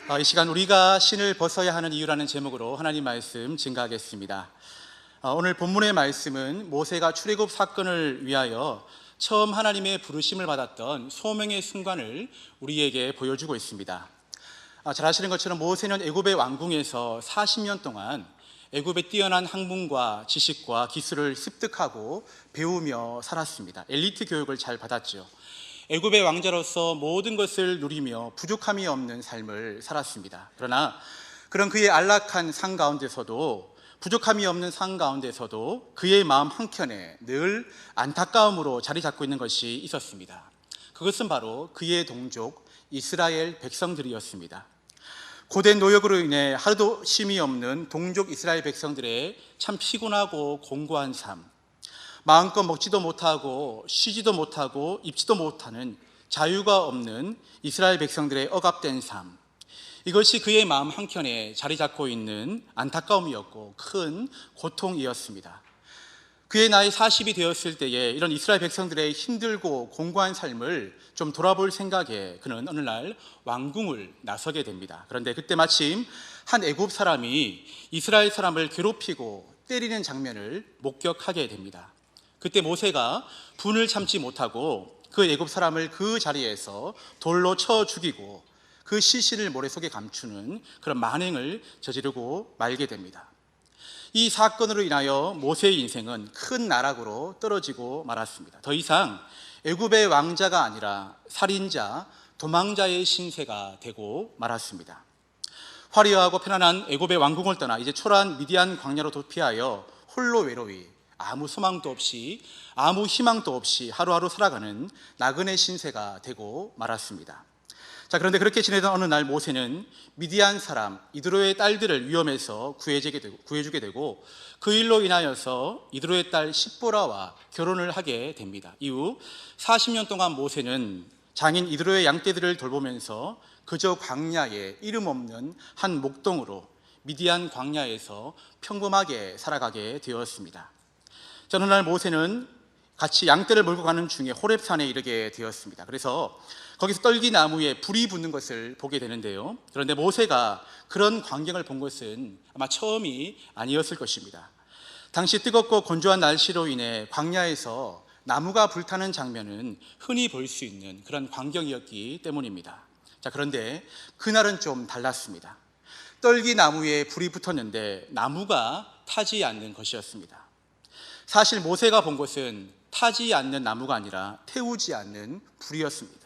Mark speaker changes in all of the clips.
Speaker 1: 이 시간 우리가 신을 벗어야 하는 이유라는 제목으로 하나님 말씀 증가하겠습니다. 오늘 본문의 말씀은 모세가 출애굽 사건을 위하여 처음 하나님의 부르심을 받았던 소명의 순간을 우리에게 보여주고 있습니다. 잘 아시는 것처럼 모세는 애굽의 왕궁에서 40년 동안 애굽의 뛰어난 학문과 지식과 기술을 습득하고 배우며 살았습니다. 엘리트 교육을 잘 받았죠. 애굽의 왕자로서 모든 것을 누리며 부족함이 없는 삶을 살았습니다. 그러나 그런 그의 안락한 삶 가운데서도, 부족함이 없는 삶 가운데서도 그의 마음 한켠에 늘 안타까움으로 자리 잡고 있는 것이 있었습니다. 그것은 바로 그의 동족 이스라엘 백성들이었습니다. 고된 노역으로 인해 하루도 쉼이 없는 동족 이스라엘 백성들의 참 피곤하고 공고한 삶, 마음껏 먹지도 못하고 쉬지도 못하고 입지도 못하는 자유가 없는 이스라엘 백성들의 억압된 삶, 이것이 그의 마음 한켠에 자리 잡고 있는 안타까움이었고 큰 고통이었습니다. 그의 나이 40이 되었을 때에 이런 이스라엘 백성들의 힘들고 공고한 삶을 좀 돌아볼 생각에 그는 어느 날 왕궁을 나서게 됩니다. 그런데 그때 마침 한 애굽 사람이 이스라엘 사람을 괴롭히고 때리는 장면을 목격하게 됩니다. 그때 모세가 분을 참지 못하고 그 애굽 사람을 그 자리에서 돌로 쳐 죽이고 그 시신을 모래 속에 감추는 그런 만행을 저지르고 말게 됩니다. 이 사건으로 인하여 모세의 인생은 큰 나락으로 떨어지고 말았습니다. 더 이상 애굽의 왕자가 아니라 살인자, 도망자의 신세가 되고 말았습니다. 화려하고 편안한 애굽의 왕궁을 떠나 이제 초라한 미디안 광야로 도피하여 홀로 외로이 아무 소망도 없이 아무 희망도 없이 하루하루 살아가는 나그네 신세가 되고 말았습니다. 그런데 그렇게 지내던 어느 날 모세는 미디안 사람 이드로의 딸들을 위험에서 구해주게 되고 그 일로 인하여서 이드로의 딸 십보라와 결혼을 하게 됩니다. 이후 40년 동안 모세는 장인 이드로의 양떼들을 돌보면서 그저 광야에 이름 없는 한 목동으로 미디안 광야에서 평범하게 살아가게 되었습니다. 어느 날 모세는 같이 양떼를 몰고 가는 중에 호렙산에 이르게 되었습니다. 그래서 거기서 떨기나무에 불이 붙는 것을 보게 되는데요. 그런데 모세가 그런 광경을 본 것은 아마 처음이 아니었을 것입니다. 당시 뜨겁고 건조한 날씨로 인해 광야에서 나무가 불타는 장면은 흔히 볼 수 있는 그런 광경이었기 때문입니다. 그런데 그날은 좀 달랐습니다. 떨기나무에 불이 붙었는데 나무가 타지 않는 것이었습니다. 사실 모세가 본 것은 타지 않는 나무가 아니라 태우지 않는 불이었습니다.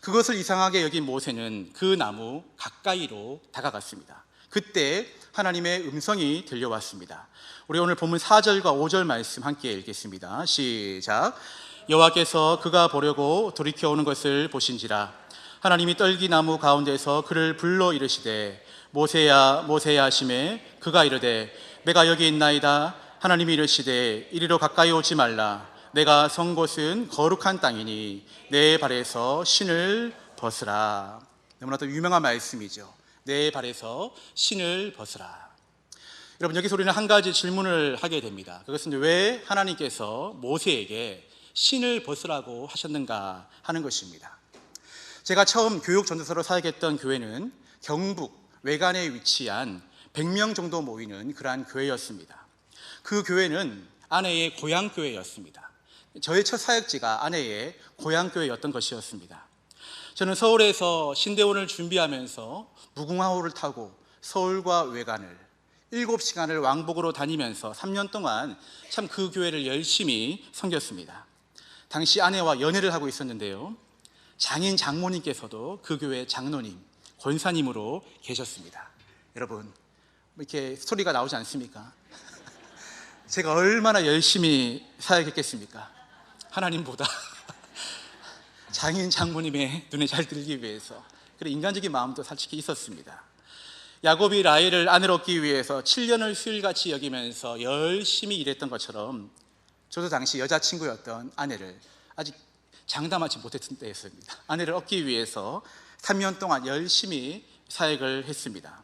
Speaker 1: 그것을 이상하게 여긴 모세는 그 나무 가까이로 다가갔습니다. 그때 하나님의 음성이 들려왔습니다. 우리 오늘 본문 4절과 5절 말씀 함께 읽겠습니다. 시작. 여호와께서 그가 보려고 돌이켜오는 것을 보신지라 하나님이 떨기나무 가운데서 그를 불러 이르시되 모세야 모세야 하시매 그가 이르되 내가 여기 있나이다. 하나님이 이르시되 이리로 가까이 오지 말라. 내가 선 곳은 거룩한 땅이니 내 발에서 신을 벗으라. 너무나도 유명한 말씀이죠. 내 발에서 신을 벗으라. 여러분, 여기서 우리는 한 가지 질문을 하게 됩니다. 그것은 왜 하나님께서 모세에게 신을 벗으라고 하셨는가 하는 것입니다. 제가 처음 교육 전도사로 사역했던 교회는 경북 외관에 위치한 100명 정도 모이는 그러한 교회였습니다. 그 교회는 아내의 고향교회였습니다. 저의 첫 사역지가 아내의 고향교회였던 것이었습니다. 저는 서울에서 신대원을 준비하면서 무궁화호를 타고 서울과 외관을 7시간을 왕복으로 다니면서 3년 동안 참 그 교회를 열심히 섬겼습니다. 당시 아내와 연애를 하고 있었는데요, 장인 장모님께서도 그 교회 장로님, 권사님으로 계셨습니다. 여러분, 이렇게 스토리가 나오지 않습니까? 제가 얼마나 열심히 사역했겠습니까? 하나님보다 장인 장모님의 눈에 잘 들기 위해서. 그런 인간적인 마음도 솔직히 있었습니다. 야곱이 라헬을 아내로 얻기 위해서 7년을 수일같이 여기면서 열심히 일했던 것처럼 저도 당시 여자친구였던 아내를 아직 장담하지 못했던 때였습니다. 아내를 얻기 위해서 3년 동안 열심히 사역을 했습니다.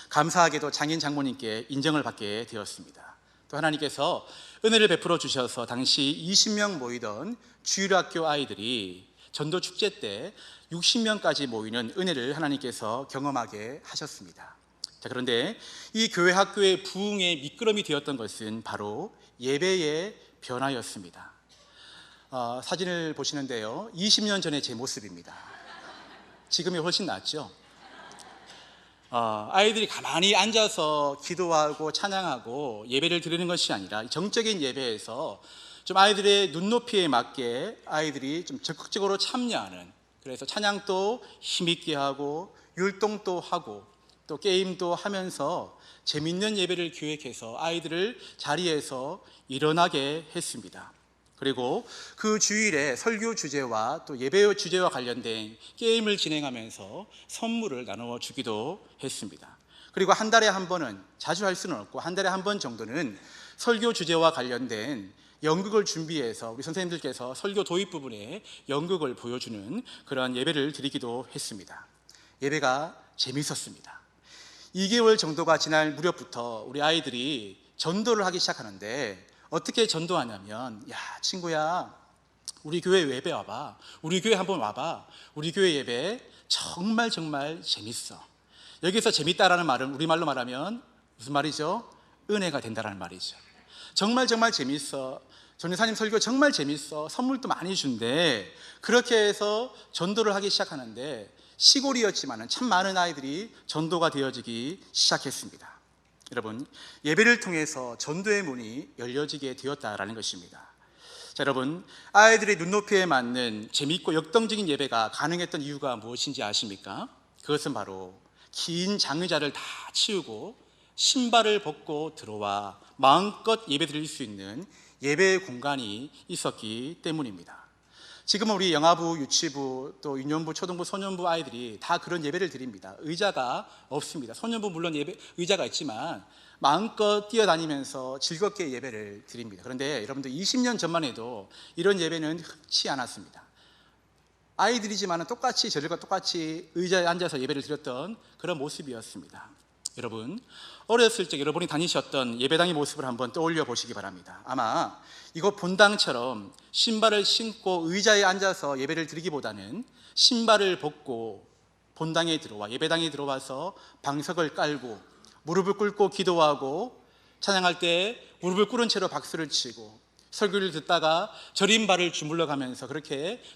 Speaker 1: 감사하게도 장인 장모님께 인정을 받게 되었습니다. 또 하나님께서 은혜를 베풀어 주셔서 당시 20명 모이던 주일학교 아이들이 전도 축제 때 60명까지 모이는 은혜를 하나님께서 경험하게 하셨습니다. 자, 그런데 이 교회 학교의 부흥의 미끄럼이 되었던 것은 바로 예배의 변화였습니다. 사진을 보시는데요, 20년 전의 제 모습입니다. 지금이 훨씬 낫죠? 아이들이 가만히 앉아서 기도하고 찬양하고 예배를 드리는 것이 아니라 정적인 예배에서 좀 아이들의 눈높이에 맞게 아이들이 좀 적극적으로 참여하는, 그래서 찬양도 힘있게 하고 율동도 하고 또 게임도 하면서 재밌는 예배를 기획해서 아이들을 자리에서 일어나게 했습니다. 그리고 그 주일에 설교 주제와 또 예배 주제와 관련된 게임을 진행하면서 선물을 나누어 주기도 했습니다. 그리고 한 달에 한 번은, 자주 할 수는 없고 한 달에 한 번 정도는 설교 주제와 관련된 연극을 준비해서 우리 선생님들께서 설교 도입 부분에 연극을 보여주는 그런 예배를 드리기도 했습니다. 예배가 재밌었습니다. 2개월 정도가 지날 무렵부터 우리 아이들이 전도를 하기 시작하는데, 어떻게 전도하냐면, 야 친구야, 우리 교회 예배 와봐, 우리 교회 한번 와봐, 우리 교회 예배 정말 재밌어. 여기서 재밌다라는 말은 우리말로 말하면 무슨 말이죠? 은혜가 된다라는 말이죠. 정말 재밌어, 전도사님 설교 정말 재밌어, 선물도 많이 준대. 그렇게 해서 전도를 하기 시작하는데, 시골이었지만 참 많은 아이들이 전도가 되어지기 시작했습니다. 여러분, 예배를 통해서 전도의 문이 열려지게 되었다라는 것입니다. 자, 여러분, 아이들의 눈높이에 맞는 재미있고 역동적인 예배가 가능했던 이유가 무엇인지 아십니까? 그것은 바로 긴 장의자를 다 치우고 신발을 벗고 들어와 마음껏 예배 드릴 수 있는 예배의 공간이 있었기 때문입니다. 지금은 우리 영아부, 유치부, 또 유년부, 초등부, 소년부 아이들이 다 그런 예배를 드립니다. 의자가 없습니다. 소년부 물론 의자가 있지만 마음껏 뛰어다니면서 즐겁게 예배를 드립니다. 그런데 여러분들 20년 전만 해도 이런 예배는 흔치 않았습니다. 아이들이지만 똑같이 저들과 똑같이 의자에 앉아서 예배를 드렸던 그런 모습이었습니다. 여러분, 어렸을 적 여러분이 다니셨던 예배당의 모습을 한번 떠올려 보시기 바랍니다. 아마 이거 본당처럼 신발을 신고 의자에 앉아서 예배를 드리기보다는 신발을 벗고 본당에 들어와, 예배당에 들어와서 방석을 깔고 무릎을 꿇고 기도하고, 찬양할 때 무릎을 꿇은 채로 박수를 치고 설교를 듣다가 저린 발을 주물러 가면서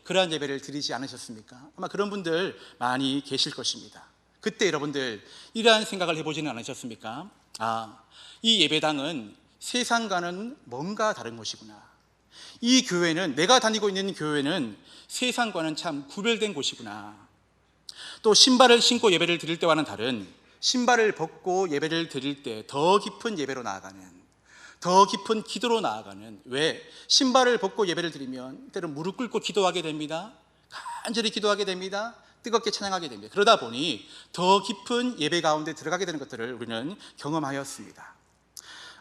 Speaker 1: 그러한 예배를 드리지 않으셨습니까? 아마 그런 분들 많이 계실 것입니다. 그때 여러분들 이러한 생각을 해보지는 않으셨습니까? 이 예배당은 세상과는 뭔가 다른 곳이구나. 이 교회는, 내가 다니고 있는 교회는 세상과는 참 구별된 곳이구나. 또 신발을 신고 예배를 드릴 때와는 다른, 신발을 벗고 예배를 드릴 때 더 깊은 예배로 나아가는, 더 깊은 기도로 나아가는. 왜? 신발을 벗고 예배를 드리면 때로 무릎 꿇고 기도하게 됩니다. 간절히 기도하게 됩니다. 뜨겁게 찬양하게 됩니다. 그러다 보니 더 깊은 예배 가운데 들어가게 되는 것들을 우리는 경험하였습니다.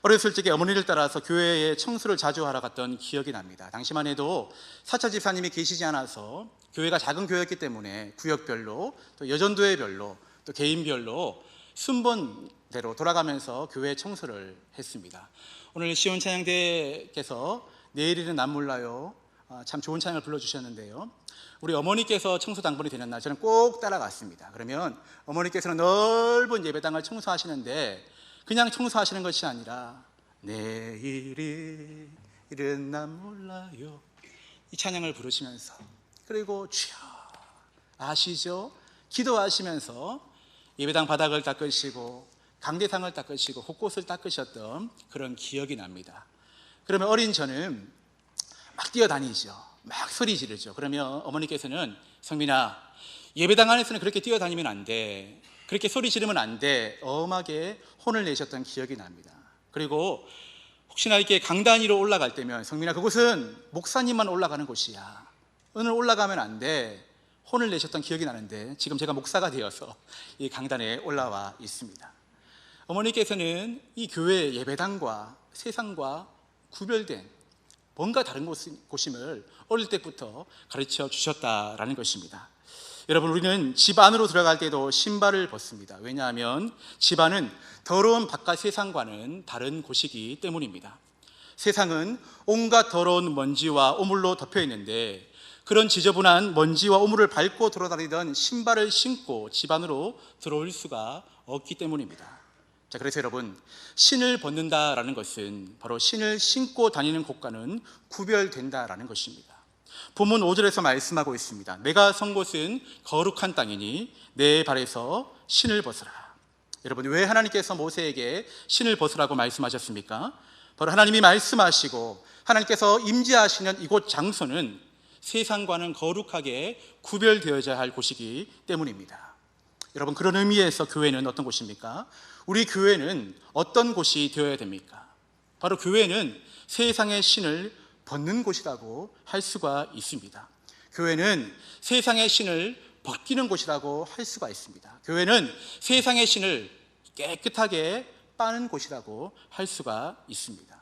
Speaker 1: 어렸을 적에 어머니를 따라서 교회에 청소를 자주 하러 갔던 기억이 납니다. 당시만 해도 사찰 집사님이 계시지 않아서 교회가 작은 교회였기 때문에 구역별로, 또 여전도회별로, 또 개인별로 순번대로 돌아가면서 교회 청소를 했습니다. 오늘 시온 찬양대께서 내일이는 난 몰라요, 참 좋은 찬양을 불러주셨는데요, 우리 어머니께서 청소 당번이 되는 날 저는 꼭 따라갔습니다. 그러면 어머니께서는 넓은 예배당을 청소하시는데 그냥 청소하시는 것이 아니라 내일이 이른 난 몰라요, 이 찬양을 부르시면서, 그리고 주여 아시죠? 기도하시면서 예배당 바닥을 닦으시고 강대상을 닦으시고 곳곳을 닦으셨던 그런 기억이 납니다. 그러면 어린 저는 막 뛰어다니죠. 막 소리 지르죠. 그러면 어머니께서는 성민아, 예배당 안에서는 그렇게 뛰어다니면 안 돼, 그렇게 소리 지르면 안 돼, 엄하게 혼을 내셨던 기억이 납니다. 그리고 혹시나 이렇게 강단 위로 올라갈 때면 성민아, 그곳은 목사님만 올라가는 곳이야, 오늘 올라가면 안 돼, 혼을 내셨던 기억이 나는데 지금 제가 목사가 되어서 이 강단에 올라와 있습니다. 어머니께서는 이 교회 예배당과 세상과 구별된 뭔가 다른 곳임을 어릴 때부터 가르쳐 주셨다라는 것입니다. 여러분, 우리는 집 안으로 들어갈 때도 신발을 벗습니다. 왜냐하면 집 안은 더러운 바깥 세상과는 다른 곳이기 때문입니다. 세상은 온갖 더러운 먼지와 오물로 덮여 있는데 그런 지저분한 먼지와 오물을 밟고 돌아다니던 신발을 신고 집 안으로 들어올 수가 없기 때문입니다. 자, 그래서 여러분, 신을 벗는다라는 것은 바로 신을 신고 다니는 곳과는 구별된다라는 것입니다. 본문 5절에서 말씀하고 있습니다. 내가 선 곳은 거룩한 땅이니 내 발에서 신을 벗으라. 여러분, 왜 하나님께서 모세에게 신을 벗으라고 말씀하셨습니까? 바로 하나님이 말씀하시고 하나님께서 임재하시는 이곳 장소는 세상과는 거룩하게 구별되어야 할 곳이기 때문입니다. 여러분, 그런 의미에서 교회는 어떤 곳입니까? 우리 교회는 어떤 곳이 되어야 됩니까? 바로 교회는 세상의 신을 벗는 곳이라고 할 수가 있습니다. 교회는 세상의 신을 벗기는 곳이라고 할 수가 있습니다. 교회는 세상의 신을 깨끗하게 빠는 곳이라고 할 수가 있습니다.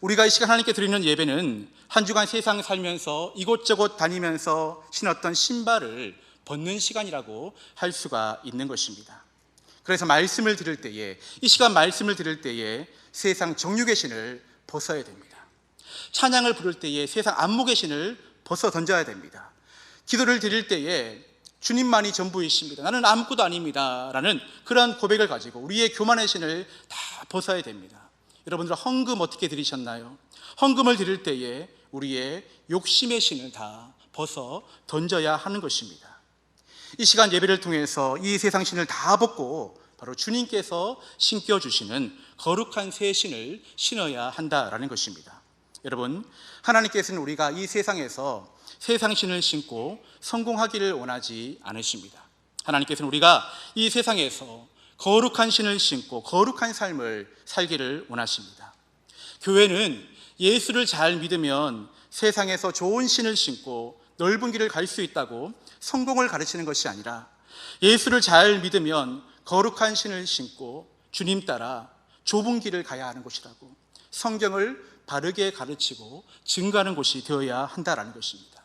Speaker 1: 우리가 이 시간 하나님께 드리는 예배는 한 주간 세상 살면서 이곳저곳 다니면서 신었던 신발을 벗는 시간이라고 할 수가 있는 것입니다. 그래서 말씀을 드릴 때에, 이 시간 말씀을 드릴 때에 세상 정욕의 신을 벗어야 됩니다. 찬양을 부를 때에 세상 안목의 신을 벗어 던져야 됩니다. 기도를 드릴 때에 주님만이 전부이십니다, 나는 아무것도 아닙니다 라는 그런 고백을 가지고 우리의 교만의 신을 다 벗어야 됩니다. 여러분들 헌금 어떻게 드리셨나요? 헌금을 드릴 때에 우리의 욕심의 신을 다 벗어 던져야 하는 것입니다. 이 시간 예배를 통해서 이 세상 신을 다 벗고 바로 주님께서 신겨주시는 거룩한 새 신을 신어야 한다라는 것입니다. 여러분, 하나님께서는 우리가 이 세상에서 세상 신을 신고 성공하기를 원하지 않으십니다. 하나님께서는 우리가 이 세상에서 거룩한 신을 신고 거룩한 삶을 살기를 원하십니다. 교회는 예수를 잘 믿으면 세상에서 좋은 신을 신고 넓은 길을 갈 수 있다고 성공을 가르치는 것이 아니라, 예수를 잘 믿으면 거룩한 신을 신고 주님 따라 좁은 길을 가야 하는 곳이라고 성경을 바르게 가르치고 증거하는 곳이 되어야 한다라는 것입니다.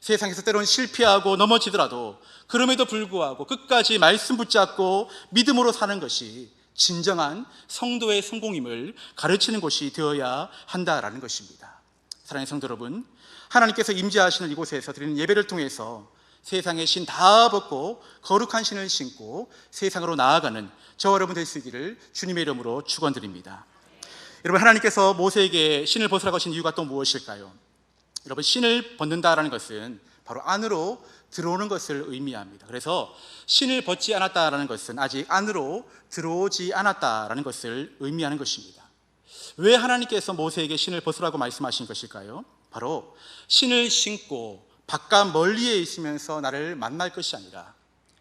Speaker 1: 세상에서 때론 실패하고 넘어지더라도 그럼에도 불구하고 끝까지 말씀 붙잡고 믿음으로 사는 것이 진정한 성도의 성공임을 가르치는 곳이 되어야 한다라는 것입니다. 사랑하는 성도 여러분, 하나님께서 임재하시는 이곳에서 드리는 예배를 통해서 세상의 신 다 벗고 거룩한 신을 신고 세상으로 나아가는 저와 여러분 될 수 있기를 주님의 이름으로 축원드립니다. 여러분, 하나님께서 모세에게 신을 벗으라고 하신 이유가 또 무엇일까요? 여러분, 신을 벗는다라는 것은 바로 안으로 들어오는 것을 의미합니다. 그래서 신을 벗지 않았다라는 것은 아직 안으로 들어오지 않았다라는 것을 의미하는 것입니다. 왜 하나님께서 모세에게 신을 벗으라고 말씀하신 것일까요? 바로 신을 신고 바깥 멀리에 있으면서 나를 만날 것이 아니라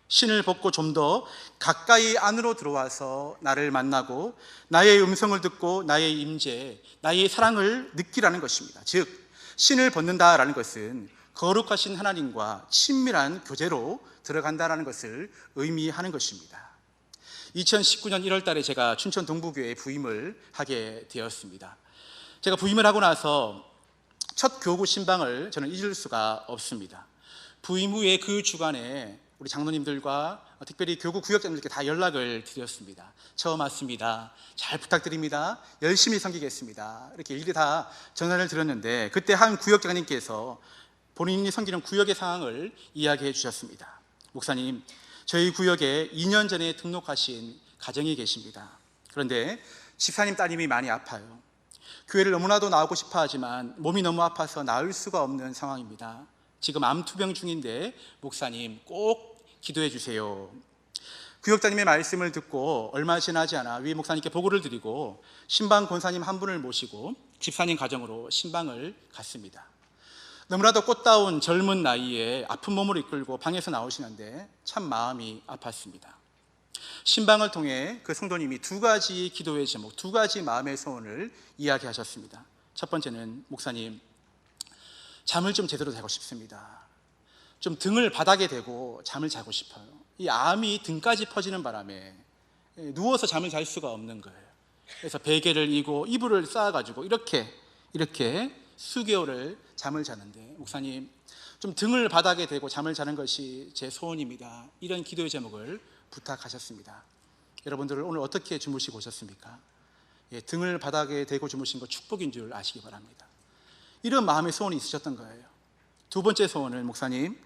Speaker 1: 신을 벗고 좀 더 가까이 안으로 들어와서 나를 만나고 나의 음성을 듣고 나의 임재, 나의 사랑을 느끼라는 것입니다. 즉, 신을 벗는다라는 것은 거룩하신 하나님과 친밀한 교제로 들어간다라는 것을 의미하는 것입니다. 2019년 1월 달에 제가 춘천 동부교회에 부임을 하게 되었습니다. 제가 부임을 하고 나서 첫 교구 신방을 저는 잊을 수가 없습니다. 부임 후에 그 주간에 우리 장로님들과 특별히 교구 구역장님들께 다 연락을 드렸습니다. 처음 왔습니다, 잘 부탁드립니다, 열심히 섬기겠습니다, 이렇게 일일이 다 전화를 드렸는데, 그때 한 구역장님께서 본인이 섬기는 구역의 상황을 이야기해 주셨습니다. 목사님, 저희 구역에 2년 전에 등록하신 가정이 계십니다. 그런데 집사님 따님이 많이 아파요. 교회를 너무나도 나오고 싶어 하지만 몸이 너무 아파서 나을 수가 없는 상황입니다. 지금 암 투병 중인데 목사님 꼭 기도해 주세요. 구역장님의 말씀을 듣고 얼마 지나지 않아 위 목사님께 보고를 드리고 신방 권사님 한 분을 모시고 집사님 가정으로 신방을 갔습니다. 너무나도 꽃다운 젊은 나이에 아픈 몸을 이끌고 방에서 나오시는데 참 마음이 아팠습니다. 신방을 통해 그 성도님이 두 가지 기도의 제목, 두 가지 마음의 소원을 이야기하셨습니다. 첫 번째는, 목사님, 잠을 좀 제대로 자고 싶습니다. 좀 등을 바닥에 대고 잠을 자고 싶어요. 이 암이 등까지 퍼지는 바람에 누워서 잠을 잘 수가 없는 거예요. 그래서 베개를 이고 이불을 쌓아가지고 이렇게 수개월을 잠을 자는데, 목사님, 좀 등을 바닥에 대고 잠을 자는 것이 제 소원입니다. 이런 기도의 제목을 부탁하셨습니다. 여러분들은 오늘 어떻게 주무시고 오셨습니까? 등을 바닥에 대고 주무신 거 축복인 줄 아시기 바랍니다. 이런 마음의 소원이 있으셨던 거예요. 두 번째 소원은 목사님,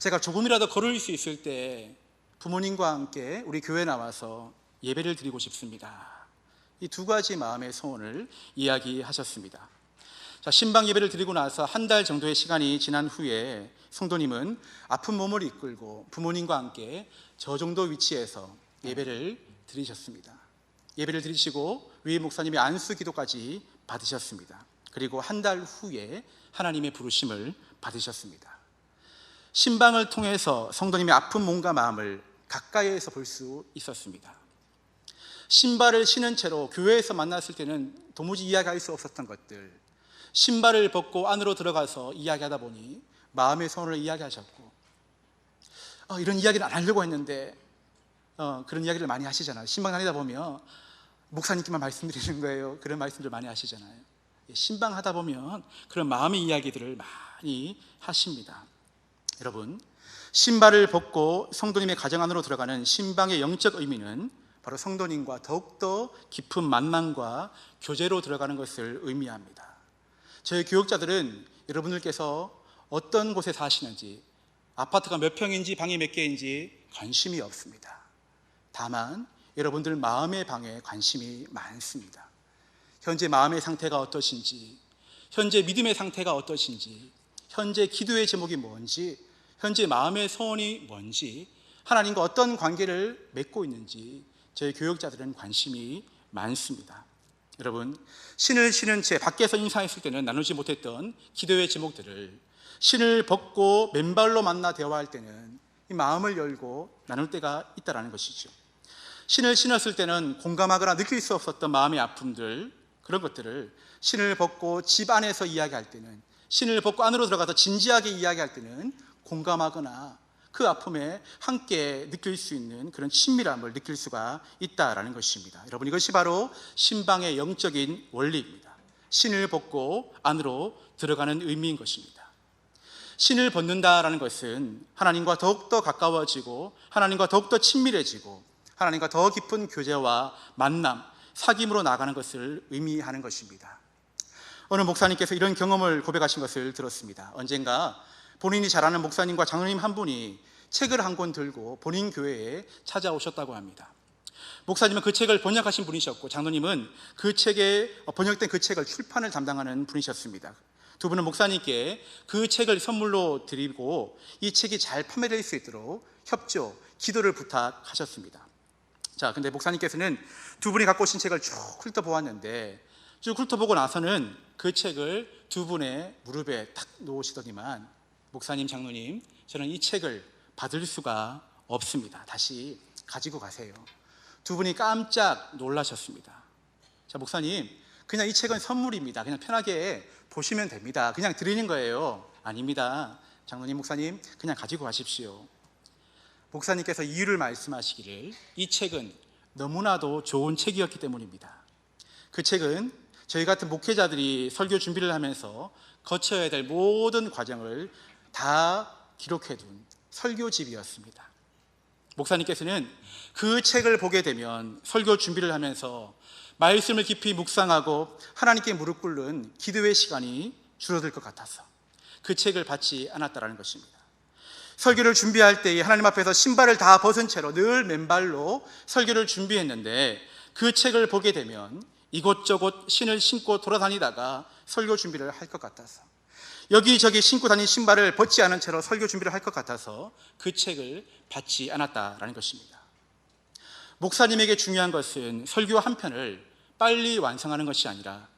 Speaker 1: 제가 조금이라도 걸을 수 있을 때 부모님과 함께 우리 교회에 나와서 예배를 드리고 싶습니다. 이 두 가지 마음의 소원을 이야기하셨습니다. 자, 신방 예배를 드리고 나서 한 달 정도의 시간이 지난 후에 성도님은 아픈 몸을 이끌고 부모님과 함께 저 정도 위치에서 예배를 드리셨습니다. 예배를 드리시고 위에 목사님이 안수 기도까지 받으셨습니다. 그리고 한 달 후에 하나님의 부르심을 받으셨습니다. 신방을 통해서 성도님의 아픈 몸과 마음을 가까이에서 볼 수 있었습니다. 신발을 신은 채로 교회에서 만났을 때는 도무지 이야기할 수 없었던 것들, 신발을 벗고 안으로 들어가서 이야기하다 보니 마음의 소원을 이야기하셨고, 이런 이야기를 안 하려고 했는데 그런 이야기를 많이 하시잖아요. 신방 다니다 보면 목사님께만 말씀드리는 거예요. 그런 말씀들 많이 하시잖아요. 신방 하다 보면 그런 마음의 이야기들을 많이 하십니다. 여러분, 신발을 벗고 성도님의 가정 안으로 들어가는 신방의 영적 의미는 바로 성도님과 더욱더 깊은 만남과 교제로 들어가는 것을 의미합니다. 저희 교역자들은 여러분들께서 어떤 곳에 사시는지, 아파트가 몇 평인지 방이 몇 개인지 관심이 없습니다. 다만 여러분들 마음의 방에 관심이 많습니다. 현재 마음의 상태가 어떠신지, 현재 믿음의 상태가 어떠신지, 현재 기도의 제목이 뭔지, 현재 마음의 소원이 뭔지, 하나님과 어떤 관계를 맺고 있는지 저희 교역자들은 관심이 많습니다. 여러분, 신을 신은 채 밖에서 인사했을 때는 나누지 못했던 기도의 제목들을 신을 벗고 맨발로 만나 대화할 때는 이 마음을 열고 나눌 때가 있다는 것이죠. 신을 신었을 때는 공감하거나 느낄 수 없었던 마음의 아픔들, 그런 것들을 신을 벗고 집 안에서 이야기할 때는, 신을 벗고 안으로 들어가서 진지하게 이야기할 때는 공감하거나 그 아픔에 함께 느낄 수 있는 그런 친밀함을 느낄 수가 있다라는 것입니다. 여러분, 이것이 바로 신방의 영적인 원리입니다. 신을 벗고 안으로 들어가는 의미인 것입니다. 신을 벗는다라는 것은 하나님과 더욱더 가까워지고 하나님과 더욱더 친밀해지고 하나님과 더 깊은 교제와 만남, 사귐으로 나가는 것을 의미하는 것입니다. 어느 목사님께서 이런 경험을 고백하신 것을 들었습니다. 언젠가 본인이 잘 아는 목사님과 장로님 한 분이 책을 한 권 들고 본인 교회에 찾아오셨다고 합니다. 목사님은 그 책을 번역하신 분이셨고 장로님은 그 책에 번역된 그 책을 출판을 담당하는 분이셨습니다. 두 분은 목사님께 그 책을 선물로 드리고 이 책이 잘 판매될 수 있도록 협조, 기도를 부탁하셨습니다. 자, 근데 목사님께서는 두 분이 갖고 오신 책을 쭉 훑어보았는데, 쭉 훑어보고 나서는 그 책을 두 분의 무릎에 탁 놓으시더니만, 목사님, 장로님, 저는 이 책을 받을 수가 없습니다. 다시 가지고 가세요. 두 분이 깜짝 놀라셨습니다. 자, 목사님, 그냥 이 책은 선물입니다. 그냥 편하게 보시면 됩니다. 그냥 드리는 거예요. 아닙니다. 장로님, 목사님, 그냥 가지고 가십시오. 목사님께서 이유를 말씀하시기를 이 책은 너무나도 좋은 책이었기 때문입니다. 그 책은 저희 같은 목회자들이 설교 준비를 하면서 거쳐야 될 모든 과정을 다 기록해둔 설교집이었습니다. 목사님께서는 그 책을 보게 되면 설교 준비를 하면서 말씀을 깊이 묵상하고 하나님께 무릎 꿇는 기도의 시간이 줄어들 것 같아서 그 책을 받지 않았다는 것입니다. 설교를 준비할 때에 하나님 앞에서 신발을 다 벗은 채로 늘 맨발로 설교를 준비했는데 그 책을 보게 되면 이곳저곳 신을 신고 돌아다니다가 설교 준비를 할 것 같아서, 여기저기 신고 다닌 신발을 벗지 않은 채로 설교 준비를 할 것 같아서 그 책을 받지 않았다라는 것입니다. 목사님에게 중요한 것은 설교 한 편을 빨리 완성하는 것이 아니라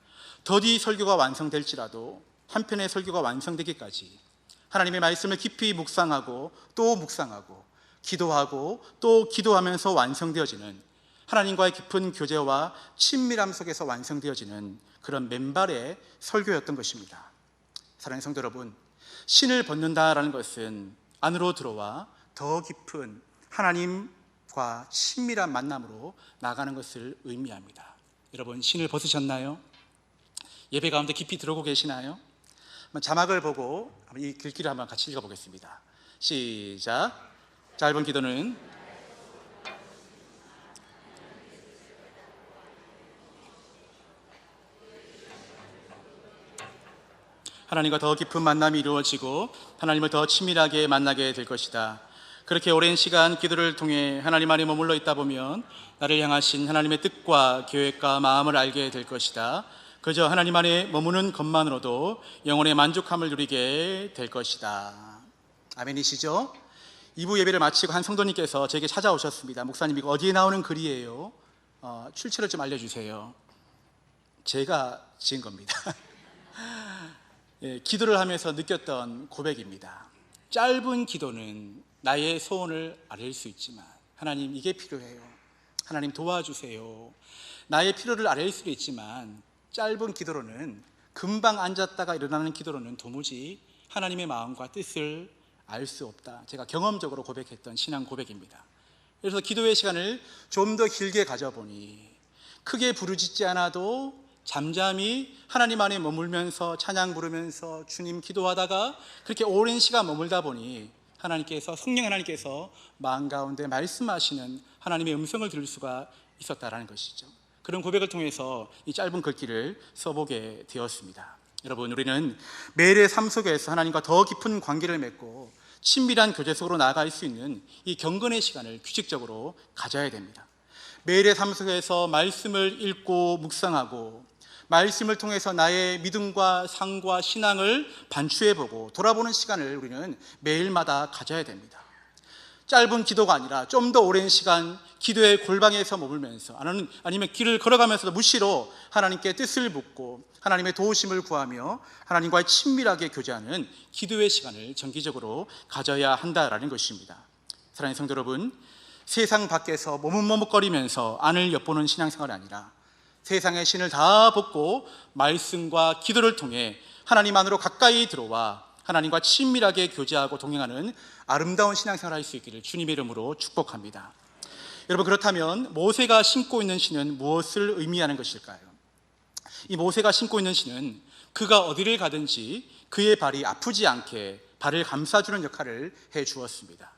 Speaker 1: 더디 설교가 완성될지라도 한 편의 설교가 완성되기까지 하나님의 말씀을 깊이 묵상하고 또 묵상하고 기도하고 또 기도하면서 완성되어지는 하나님과의 깊은 교제와 친밀함 속에서 완성되어지는 그런 맨발의 설교였던 것입니다. 사랑하는 성도 여러분, 신을 벗는다라는 것은 안으로 들어와 더 깊은 하나님과 친밀한 만남으로 나가는 것을 의미합니다. 여러분, 신을 벗으셨나요? 예배 가운데 깊이 들어오고 계시나요? 자막을 보고 이 글귀를 한번 같이 읽어보겠습니다. 시작. 짧은 기도는 하나님과 더 깊은 만남이 이루어지고 하나님을 더 친밀하게 만나게 될 것이다. 그렇게 오랜 시간 기도를 통해 하나님 안에 머물러 있다 보면 나를 향하신 하나님의 뜻과 계획과 마음을 알게 될 것이다. 그저 하나님 안에 머무는 것만으로도 영혼의 만족함을 누리게 될 것이다. 아멘이시죠? 2부 예배를 마치고 한 성도님께서 저에게 찾아오셨습니다. 목사님, 이거 어디에 나오는 글이에요? 출처를 좀 알려주세요. 제가 지은 겁니다. 예, 기도를 하면서 느꼈던 고백입니다. 짧은 기도는 나의 소원을 아뢰일 수 있지만 하나님, 이게 필요해요. 하나님 도와주세요. 나의 필요를 아뢰일 수도 있지만 짧은 기도로는, 금방 앉았다가 일어나는 기도로는 도무지 하나님의 마음과 뜻을 알 수 없다. 제가 경험적으로 고백했던 신앙 고백입니다. 그래서 기도의 시간을 좀 더 길게 가져보니 크게 부르짖지 않아도 잠잠히 하나님 안에 머물면서 찬양 부르면서 주님 기도하다가 그렇게 오랜 시간 머물다 보니 하나님께서, 성령 하나님께서 마음 가운데 말씀하시는 하나님의 음성을 들을 수가 있었다라는 것이죠. 그런 고백을 통해서 이 짧은 글귀를 써보게 되었습니다. 여러분, 우리는 매일의 삶 속에서 하나님과 더 깊은 관계를 맺고 친밀한 교제 속으로 나아갈 수 있는 이 경건의 시간을 규칙적으로 가져야 됩니다. 매일의 삶 속에서 말씀을 읽고 묵상하고 말씀을 통해서 나의 믿음과 삶과 신앙을 반추해보고 돌아보는 시간을 우리는 매일마다 가져야 됩니다. 짧은 기도가 아니라 좀 더 오랜 시간 기도의 골방에서 머물면서, 아니면 길을 걸어가면서도 무시로 하나님께 뜻을 묻고 하나님의 도우심을 구하며 하나님과의 친밀하게 교제하는 기도의 시간을 정기적으로 가져야 한다라는 것입니다. 사랑하는 성도 여러분, 세상 밖에서 머뭇머뭇거리면서 안을 엿보는 신앙생활이 아니라 세상의 신을 다 벗고 말씀과 기도를 통해 하나님 안으로 가까이 들어와 하나님과 친밀하게 교제하고 동행하는 아름다운 신앙생활을 할 수 있기를 주님의 이름으로 축복합니다. 여러분, 그렇다면 모세가 신고 있는 신은 무엇을 의미하는 것일까요? 이 모세가 신고 있는 신은 그가 어디를 가든지 그의 발이 아프지 않게 발을 감싸주는 역할을 해 주었습니다.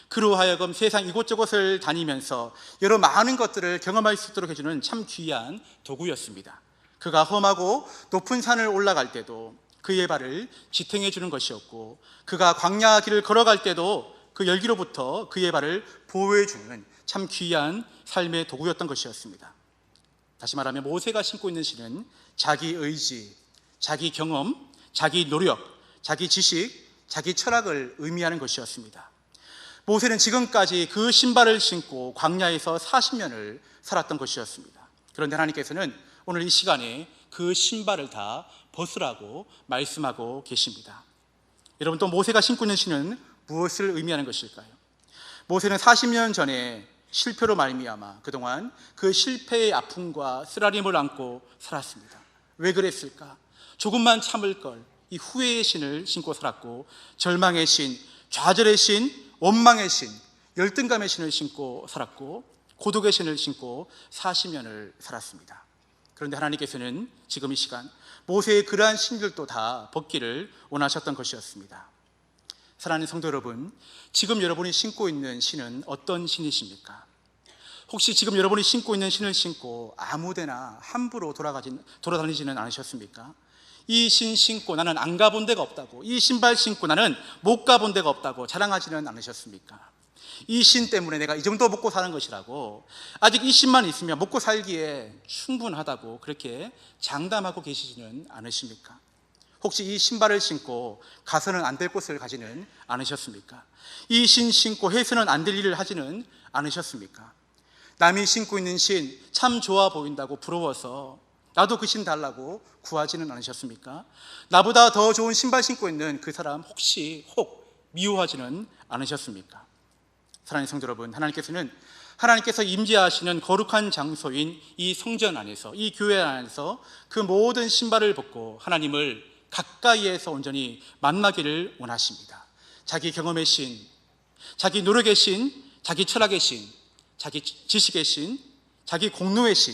Speaker 1: 그로 하여금 세상 이곳저곳을 다니면서 여러 많은 것들을 경험할 수 있도록 해주는 참 귀한 도구였습니다. 그가 험하고 높은 산을 올라갈 때도 그의 발을 지탱해 주는 것이었고, 그가 광야 길을 걸어갈 때도 그 열기로부터 그의 발을 보호해 주는 참 귀한 삶의 도구였던 것이었습니다. 다시 말하면 모세가 신고 있는 신은 자기 의지, 자기 경험, 자기 노력, 자기 지식, 자기 철학을 의미하는 것이었습니다. 모세는 지금까지 그 신발을 신고 광야에서 40년을 살았던 것이었습니다. 그런데 하나님께서는 오늘 이 시간에 그 신발을 다 벗으라고 말씀하고 계십니다. 여러분, 또 모세가 신고 있는 신은 무엇을 의미하는 것일까요? 모세는 40년 전에 실패로 말미암아 그동안 그 실패의 아픔과 쓰라림을 안고 살았습니다. 왜 그랬을까? 조금만 참을 걸, 이 후회의 신을 신고 살았고, 절망의 신, 좌절의 신, 원망의 신, 열등감의 신을 신고 살았고, 고독의 신을 신고 40년을 살았습니다. 그런데 하나님께서는 지금 이 시간 모세의 그러한 신들도 다 벗기를 원하셨던 것이었습니다. 사랑하는 성도 여러분, 지금 여러분이 신고 있는 신은 어떤 신이십니까? 혹시 지금 여러분이 신고 있는 신을 신고 아무데나 함부로 돌아다니지는 않으셨습니까? 이 신 신고 나는 안 가본 데가 없다고, 이 신발 신고 나는 못 가본 데가 없다고 자랑하지는 않으셨습니까? 이 신 때문에 내가 이 정도 먹고 사는 것이라고, 아직 이 신만 있으면 먹고 살기에 충분하다고 그렇게 장담하고 계시지는 않으십니까? 혹시 이 신발을 신고 가서는 안 될 곳을 가지는 않으셨습니까? 이 신 신고 해서는 안 될 일을 하지는 않으셨습니까? 남이 신고 있는 신 참 좋아 보인다고 부러워서 나도 그 신 달라고 구하지는 않으셨습니까? 나보다 더 좋은 신발 신고 있는 그 사람 혹시 미워하지는 않으셨습니까? 사랑하는 성도 여러분, 하나님께서 임재하시는 거룩한 장소인 이 성전 안에서, 이 교회 안에서 그 모든 신발을 벗고 하나님을 가까이에서 온전히 만나기를 원하십니다. 자기 경험의 신, 자기 노력의 신, 자기 철학의 신, 자기 지식의 신, 자기 공로의 신,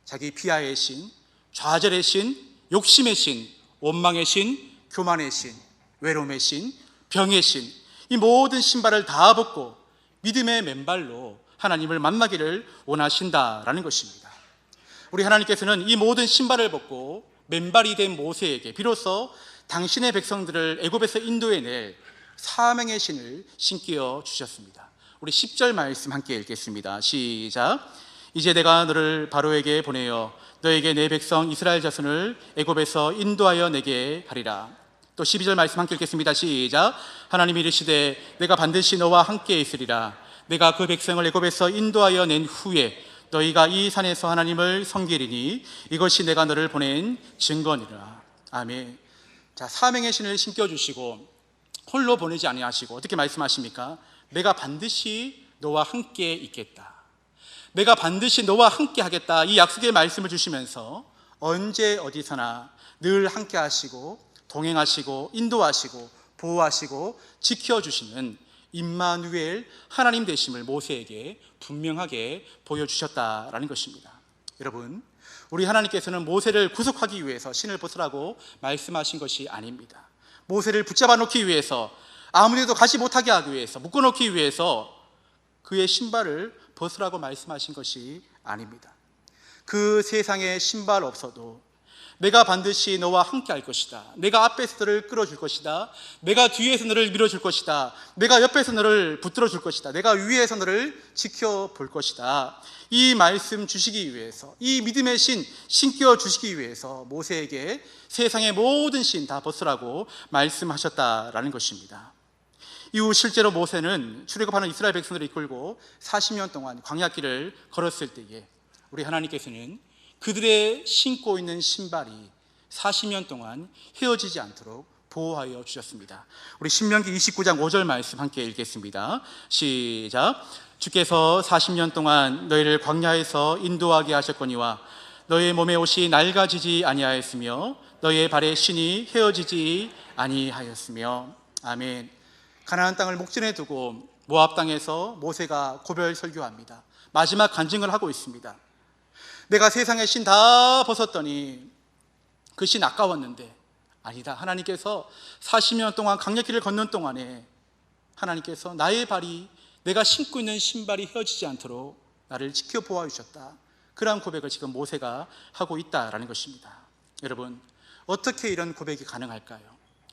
Speaker 1: 자기 비하의 신, 좌절의 신, 욕심의 신, 원망의 신, 교만의 신, 외로움의 신, 병의 신, 이 모든 신발을 다 벗고 믿음의 맨발로 하나님을 만나기를 원하신다라는 것입니다. 우리 하나님께서는 이 모든 신발을 벗고 맨발이 된 모세에게 비로소 당신의 백성들을 애굽에서 인도해낼 사명의 신을 신겨 주셨습니다. 우리 10절 말씀 함께 읽겠습니다. 시작. 이제 내가 너를 바로에게 보내어 너에게 내 백성 이스라엘 자손을 애굽에서 인도하여 내게 하리라. 또 12절 말씀 함께 읽겠습니다. 시작. 하나님이 이르시되 내가 반드시 너와 함께 있으리라. 내가 그 백성을 애굽에서 인도하여 낸 후에 너희가 이 산에서 하나님을 섬기리니 이것이 내가 너를 보낸 증거니라. 아멘. 자, 사명의 신을 신겨주시고 홀로 보내지 아니하시고 어떻게 말씀하십니까? 내가 반드시 너와 함께 있겠다. 내가 반드시 너와 함께 하겠다. 이 약속의 말씀을 주시면서 언제 어디서나 늘 함께 하시고 동행하시고 인도하시고 보호하시고 지켜주시는 임마누엘 하나님 되심을 모세에게 분명하게 보여주셨다라는 것입니다. 여러분, 우리 하나님께서는 모세를 구속하기 위해서 신을 벗으라고 말씀하신 것이 아닙니다. 모세를 붙잡아 놓기 위해서, 아무데도 가지 못하게 하기 위해서, 묶어 놓기 위해서 그의 신발을 벗으라고 말씀하신 것이 아닙니다. 그 세상에 신발 없어도 내가 반드시 너와 함께 할 것이다. 내가 앞에서 너를 끌어줄 것이다. 내가 뒤에서 너를 밀어줄 것이다. 내가 옆에서 너를 붙들어 줄 것이다. 내가 위에서 너를 지켜볼 것이다. 이 말씀 주시기 위해서, 이 믿음의 신 신겨 주시기 위해서 모세에게 세상의 모든 신 다 벗으라고 말씀하셨다라는 것입니다. 이후 실제로 모세는 출애굽하는 이스라엘 백성들을 이끌고 40년 동안 광야길을 걸었을 때에 우리 하나님께서는 그들의 신고 있는 신발이 40년 동안 헤어지지 않도록 보호하여 주셨습니다. 우리 신명기 29장 5절 말씀 함께 읽겠습니다. 시작. 주께서 40년 동안 너희를 광야에서 인도하게 하셨거니와 너희의 몸의 옷이 낡아지지 아니하였으며 너희의 발의 신이 헤어지지 아니하였으며. 아멘. 가나안 땅을 목전에 두고 모압 땅에서 모세가 고별 설교합니다. 마지막 간증을 하고 있습니다. 내가 세상의 신 다 벗었더니 그 신 아까웠는데 아니다. 하나님께서 40년 동안 광야길을 걷는 동안에 하나님께서 나의 발이, 내가 신고 있는 신발이 헤어지지 않도록 나를 지켜보아 주셨다. 그러한 고백을 지금 모세가 하고 있다라는 것입니다. 여러분, 어떻게 이런 고백이 가능할까요?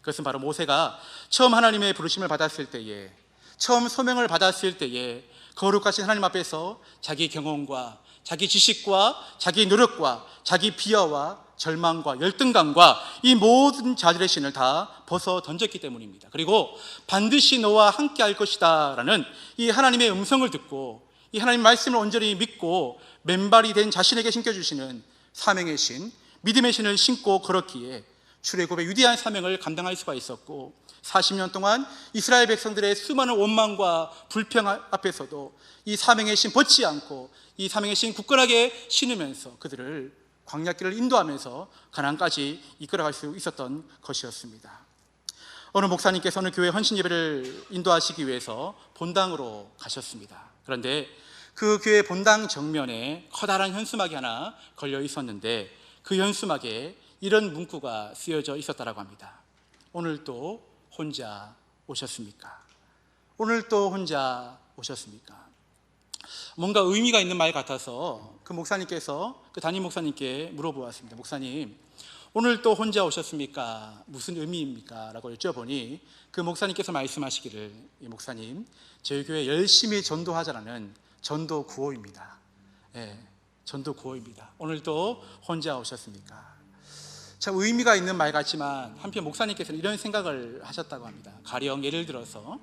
Speaker 1: 그것은 바로 모세가 처음 하나님의 부르심을 받았을 때에, 처음 소명을 받았을 때에 거룩하신 하나님 앞에서 자기 경험과 자기 지식과 자기 노력과 자기 비하와 절망과 열등감과 이 모든 자질의 신을 다 벗어 던졌기 때문입니다. 그리고 반드시 너와 함께 할 것이다 라는 이 하나님의 음성을 듣고 이 하나님 말씀을 온전히 믿고 맨발이 된 자신에게 신겨주시는 사명의 신, 믿음의 신을 신고 걸었기에 출애굽의 위대한 사명을 감당할 수가 있었고 40년 동안 이스라엘 백성들의 수많은 원망과 불평 앞에서도 이 사명의 신 벗지 않고 이 사명의 신 굳건하게 신으면서 그들을 광야길을 인도하면서 가나안까지 이끌어갈 수 있었던 것이었습니다. 어느 목사님께서는 교회 헌신 예배를 인도하시기 위해서 본당으로 가셨습니다. 그런데 그 교회 본당 정면에 커다란 현수막이 하나 걸려 있었는데 그 현수막에 이런 문구가 쓰여져 있었다고 합니다. 오늘도 혼자 오셨습니까? 오늘도 혼자 오셨습니까? 뭔가 의미가 있는 말 같아서 그 목사님께서 그 담임 목사님께 물어보았습니다. 목사님, 오늘 또 혼자 오셨습니까? 무슨 의미입니까? 라고 여쭤보니 그 목사님께서 말씀하시기를, 이 목사님, 저희 교회 열심히 전도하자라는 전도 구호입니다. 전도 구호입니다. 오늘도 혼자 오셨습니까? 참 의미가 있는 말 같지만 한편 목사님께서는 이런 생각을 하셨다고 합니다. 가령 예를 들어서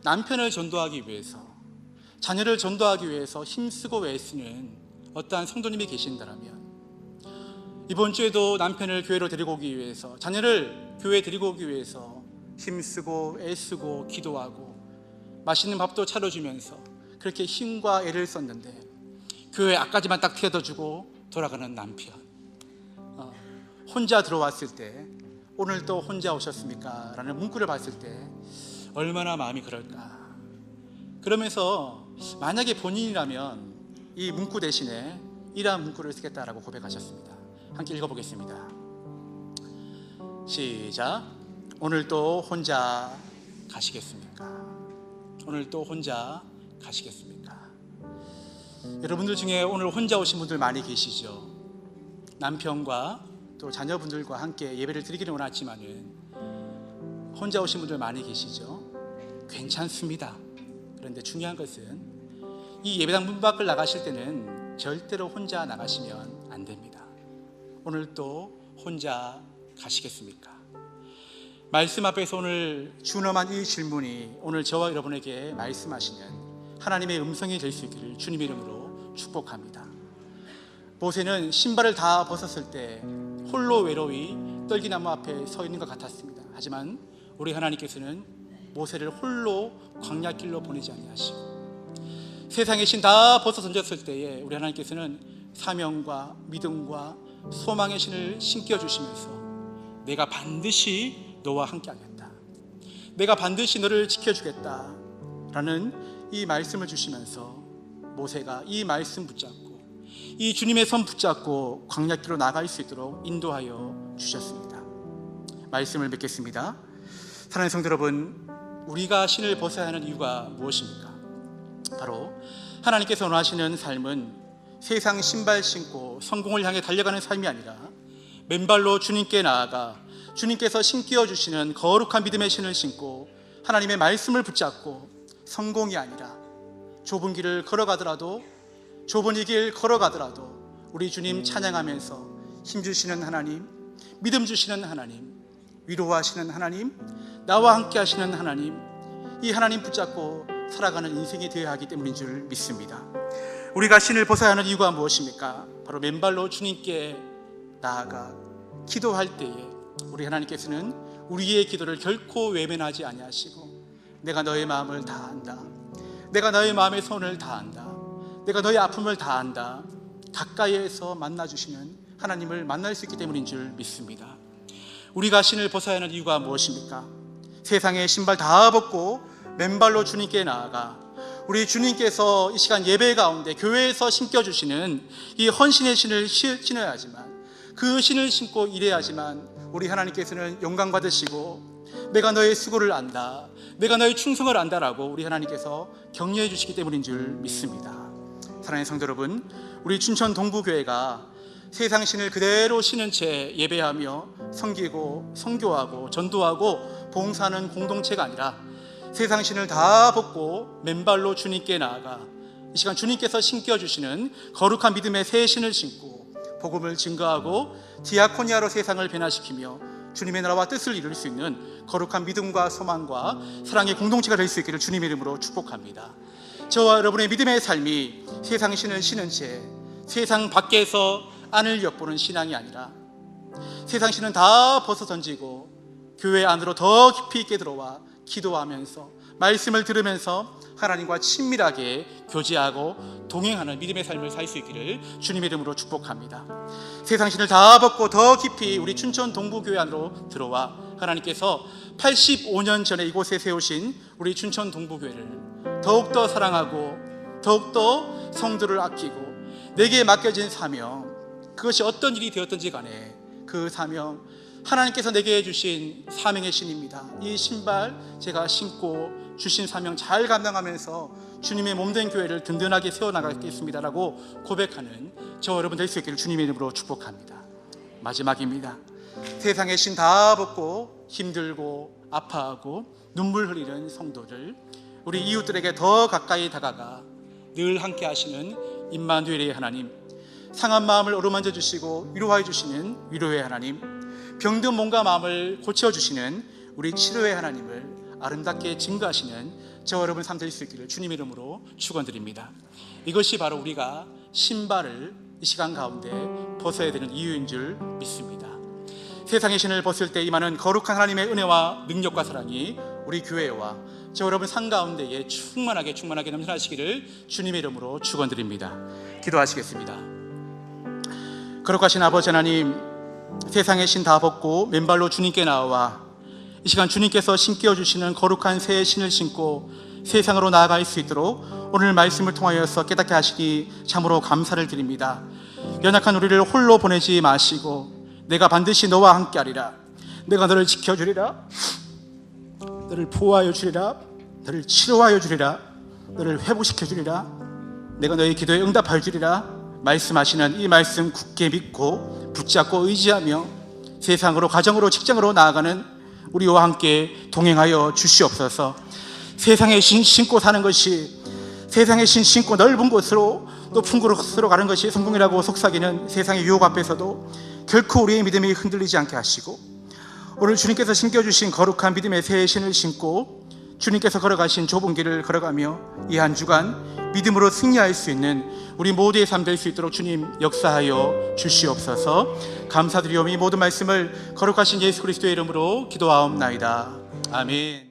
Speaker 1: 남편을 전도하기 위해서, 자녀를 전도하기 위해서 힘쓰고 애쓰는 어떠한 성도님이 계신다면 이번 주에도 남편을 교회로 데리고 오기 위해서, 자녀를 교회에 데리고 오기 위해서 힘쓰고 애쓰고 기도하고 맛있는 밥도 차려주면서 그렇게 힘과 애를 썼는데 교회 앞까지만 딱 태워주고 돌아가는 남편, 혼자 들어왔을 때 오늘도 혼자 오셨습니까? 라는 문구를 봤을 때 얼마나 마음이 그럴까. 그러면서 만약에 본인이라면 이 문구 대신에 이러한 문구를 쓰겠다라고 고백하셨습니다. 함께 읽어보겠습니다. 시작. 오늘도 혼자 가시겠습니까? 오늘도 혼자 가시겠습니까? 여러분들 중에 오늘 혼자 오신 분들 많이 계시죠? 남편과 또 자녀분들과 함께 예배를 드리기를 원하지만은 혼자 오신 분들 많이 계시죠? 괜찮습니다. 그런데 중요한 것은 이 예배당 문 밖을 나가실 때는 절대로 혼자 나가시면 안 됩니다. 오늘 또 혼자 가시겠습니까? 말씀 앞에서 오늘 준엄한 이 질문이 오늘 저와 여러분에게 말씀하시는 하나님의 음성이 될 수 있기를 주님의 이름으로 축복합니다. 모세는 신발을 다 벗었을 때 홀로 외로이 떨기나무 앞에 서 있는 것 같았습니다. 하지만 우리 하나님께서는 모세를 홀로 광야길로 보내지 아니하시고 세상의 신 다 벗어 던졌을 때에 우리 하나님께서는 사명과 믿음과 소망의 신을 신겨주시면서 내가 반드시 너와 함께하겠다, 내가 반드시 너를 지켜주겠다 라는 이 말씀을 주시면서 모세가 이 말씀 붙잡고 이 주님의 손 붙잡고 광야길로 나갈 수 있도록 인도하여 주셨습니다. 말씀을 맺겠습니다. 사랑하는 성도 여러분, 우리가 신을 벗어야 하는 이유가 무엇입니까? 바로 하나님께서 원하시는 삶은 세상 신발 신고 성공을 향해 달려가는 삶이 아니라 맨발로 주님께 나아가 주님께서 신겨 주시는 거룩한 믿음의 신을 신고 하나님의 말씀을 붙잡고 성공이 아니라 좁은 길을 걸어가더라도 좁은 이 길 걸어가더라도 우리 주님 찬양하면서 힘주시는 하나님, 믿음 주시는 하나님, 위로하시는 하나님, 나와 함께 하시는 하나님, 이 하나님 붙잡고 살아가는 인생이 되어야 하기 때문인 줄 믿습니다. 우리가 신을 벗어야 하는 이유가 무엇입니까? 바로 맨발로 주님께 나아가 기도할 때에 우리 하나님께서는 우리의 기도를 결코 외면하지 아니하시고 내가 너의 마음을 다 안다, 내가 너의 마음의 손을 다 안다, 내가 너의 아픔을 다 안다, 가까이에서 만나주시는 하나님을 만날 수 있기 때문인 줄 믿습니다. 우리가 신을 벗어야 하는 이유가 무엇입니까? 세상의 신발 다 벗고 맨발로 주님께 나아가 우리 주님께서 이 시간 예배 가운데 교회에서 신겨주시는 이 헌신의 신을 신어야지만, 그 신을 신고 일해야지만 우리 하나님께서는 영광 받으시고 내가 너의 수고를 안다, 내가 너의 충성을 안다라고 우리 하나님께서 격려해 주시기 때문인 줄 믿습니다. 사랑하는 성도 여러분, 우리 춘천 동부교회가 세상 신을 그대로 신은 채 예배하며 섬기고 선교하고 전도하고 봉사하는 공동체가 아니라 세상 신을 다 벗고 맨발로 주님께 나아가 이 시간 주님께서 신겨주시는 거룩한 믿음의 새 신을 신고 복음을 증거하고 디아코니아로 세상을 변화시키며 주님의 나라와 뜻을 이룰 수 있는 거룩한 믿음과 소망과 사랑의 공동체가 될 수 있기를 주님의 이름으로 축복합니다. 저와 여러분의 믿음의 삶이 세상 신을 신은 채 세상 밖에서 안을 엿보는 신앙이 아니라 세상 신은 다 벗어 던지고 교회 안으로 더 깊이 있게 들어와 기도하면서 말씀을 들으면서 하나님과 친밀하게 교제하고 동행하는 믿음의 삶을 살 수 있기를 주님의 이름으로 축복합니다. 세상 신을 다 벗고 더 깊이 우리 춘천 동부교회 안으로 들어와 하나님께서 85년 전에 이곳에 세우신 우리 춘천 동부교회를 더욱더 사랑하고 더욱더 성도를 아끼고 내게 맡겨진 사명, 그것이 어떤 일이 되었든지 간에 그 사명, 하나님께서 내게 해주신 사명의 신입니다. 이 신발 제가 신고 주신 사명 잘 감당하면서 주님의 몸된 교회를 든든하게 세워나가겠습니다라고 고백하는 저 여러분 될 수 있기를 주님의 이름으로 축복합니다. 마지막입니다. 세상의 신 다 벗고 힘들고 아파하고 눈물 흘리는 성도들, 우리 이웃들에게 더 가까이 다가가 늘 함께 하시는 임마누엘의 하나님, 상한 마음을 어루만져 주시고 위로해 주시는 위로의 하나님, 병든 몸과 마음을 고쳐주시는 우리 치료의 하나님을 아름답게 증거하시는 저와 여러분 삶 될 수 있기를 주님의 이름으로 축원드립니다. 이것이 바로 우리가 신발을 이 시간 가운데 벗어야 되는 이유인 줄 믿습니다. 세상의 신을 벗을 때 임하는 거룩한 하나님의 은혜와 능력과 사랑이 우리 교회와 저 여러분 삶 가운데에 충만하게 넘쳐나시기를 주님의 이름으로 축원드립니다. 기도하시겠습니다. 거룩하신 아버지 하나님, 세상의 신 다 벗고 맨발로 주님께 나와 이 시간 주님께서 신겨 주시는 거룩한 새 신을 신고 세상으로 나아갈 수 있도록 오늘 말씀을 통하여서 깨닫게 하시니 참으로 감사를 드립니다. 연약한 우리를 홀로 보내지 마시고 내가 반드시 너와 함께하리라, 내가 너를 지켜주리라, 너를 보호하여 주리라, 너를 치료하여 주리라, 너를 회복시켜 주리라, 내가 너의 기도에 응답하여 주리라 말씀하시는 이 말씀 굳게 믿고 붙잡고 의지하며 세상으로, 가정으로, 직장으로 나아가는 우리와 함께 동행하여 주시옵소서. 세상의 신 신고 사는 것이, 세상의 신 신고 넓은 곳으로, 높은 곳으로 가는 것이 성공이라고 속삭이는 세상의 유혹 앞에서도 결코 우리의 믿음이 흔들리지 않게 하시고, 오늘 주님께서 신겨주신 거룩한 믿음의 새 신을 신고 주님께서 걸어가신 좁은 길을 걸어가며 이 한 주간 믿음으로 승리할 수 있는 우리 모두의 삶 될 수 있도록 주님 역사하여 주시옵소서. 감사드리오며 이 모든 말씀을 거룩하신 예수 그리스도의 이름으로 기도하옵나이다. 아멘.